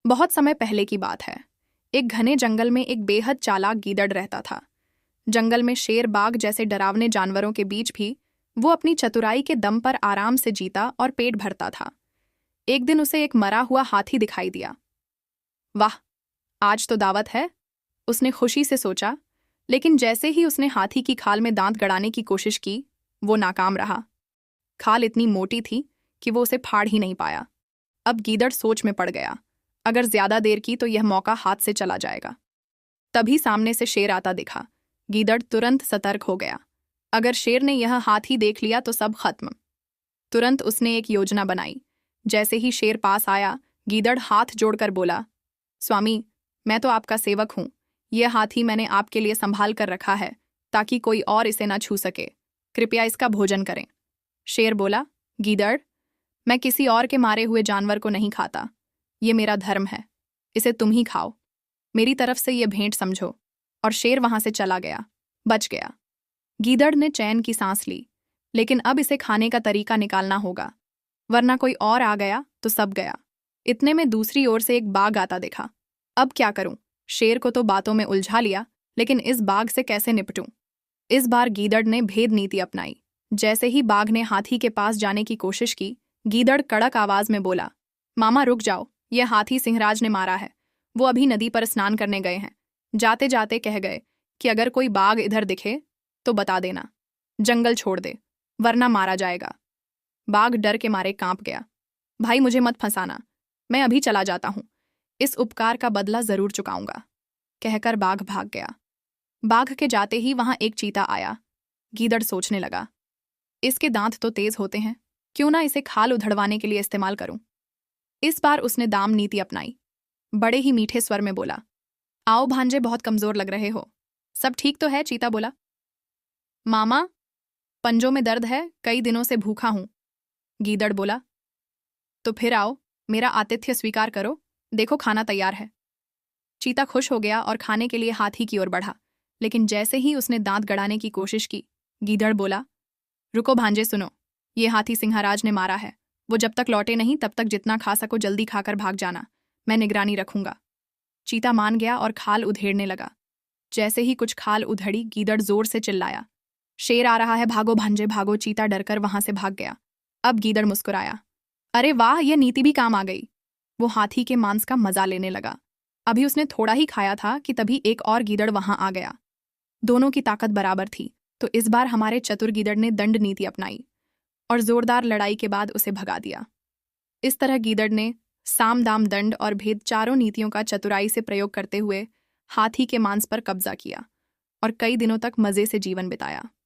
बहुत समय पहले की बात है। एक घने जंगल में एक बेहद चालाक गीदड़ रहता था। जंगल में शेर, बाघ जैसे डरावने जानवरों के बीच भी वो अपनी चतुराई के दम पर आराम से जीता और पेट भरता था। एक दिन उसे एक मरा हुआ हाथी दिखाई दिया। वाह, आज तो दावत है, उसने खुशी से सोचा। लेकिन जैसे ही उसने हाथी की खाल में दांत गड़ाने की कोशिश की, वो नाकाम रहा। खाल इतनी मोटी थी कि वो उसे फाड़ ही नहीं पाया। अब गीदड़ सोच में पड़ गया, अगर ज्यादा देर की तो यह मौका हाथ से चला जाएगा। तभी सामने से शेर आता दिखा। गीदड़ तुरंत सतर्क हो गया। अगर शेर ने यह हाथी देख लिया तो सब खत्म। तुरंत उसने एक योजना बनाई। जैसे ही शेर पास आया, गीदड़ हाथ जोड़कर बोला, स्वामी, मैं तो आपका सेवक हूं। यह हाथी मैंने आपके लिए संभाल कर रखा है ताकि कोई और इसे ना छू सके। कृपया इसका भोजन करें। शेर बोला, गीदड़, मैं किसी और के मारे हुए जानवर को नहीं खाता। ये मेरा धर्म है, इसे तुम ही खाओ। मेरी तरफ से ये भेंट समझो। और शेर वहां से चला गया, बच गया। गीदड़ ने चैन की सांस ली, लेकिन अब इसे खाने का तरीका निकालना होगा, वरना कोई और आ गया तो सब गया। इतने में दूसरी ओर से एक बाघ आता दिखा। अब क्या करूं? शेर को तो बातों में उलझा लिया, लेकिन इस बाघ से कैसे निपटूं? इस बार गीदड़ ने भेद नीति अपनाई। जैसे ही बाघ ने हाथी के पास जाने की कोशिश की, गीदड़ कड़क आवाज में बोला, मामा रुक जाओ, यह हाथी सिंहराज ने मारा है। वो अभी नदी पर स्नान करने गए हैं। जाते जाते कह गए कि अगर कोई बाघ इधर दिखे तो बता देना, जंगल छोड़ दे, वरना मारा जाएगा। बाघ डर के मारे कांप गया। भाई, मुझे मत फंसाना, मैं अभी चला जाता हूं। इस उपकार का बदला जरूर चुकाऊंगा, कहकर बाघ भाग गया। बाघ के जाते ही वहां एक चीता आया। गीदड़ सोचने लगा, इसके दांत तो तेज होते हैं, क्यों ना इसे खाल उधड़वाने के लिए इस्तेमाल करूं। इस बार उसने दाम नीति अपनाई। बड़े ही मीठे स्वर में बोला, आओ भांजे, बहुत कमजोर लग रहे हो। सब ठीक तो है? चीता बोला। मामा, पंजों में दर्द है, कई दिनों से भूखा हूं। गीदड़ बोला, तो फिर आओ, मेरा आतिथ्य स्वीकार करो, देखो खाना तैयार है। चीता खुश हो गया और खाने के लिए हाथी की ओर बढ़ा। लेकिन जैसे ही उसने दांत गड़ाने की कोशिश की, गीदड़ बोला, रुको भांजे, सुनो, ये हाथी सिंहराज ने मारा है। वो जब तक लौटे नहीं तब तक जितना खा सको जल्दी खाकर भाग जाना, मैं निगरानी रखूंगा। चीता मान गया और खाल उधेड़ने लगा। जैसे ही कुछ खाल उधड़ी, गीदड़ जोर से चिल्लाया, शेर आ रहा है, भागो भांजे भागो। चीता डरकर वहां से भाग गया। अब गीदड़ मुस्कुराया, अरे वाह, यह नीति भी काम आ गई। वो हाथी के मांस का मजा लेने लगा। अभी उसने थोड़ा ही खाया था कि तभी एक और गीदड़ वहां आ गया। दोनों की ताकत बराबर थी, तो इस बार हमारे चतुर गीदड़ ने दंड नीति अपनाई और जोरदार लड़ाई के बाद उसे भगा दिया। इस तरह गीदड़ ने साम दाम दंड और भेद चारों नीतियों का चतुराई से प्रयोग करते हुए हाथी के मांस पर कब्जा किया और कई दिनों तक मजे से जीवन बिताया।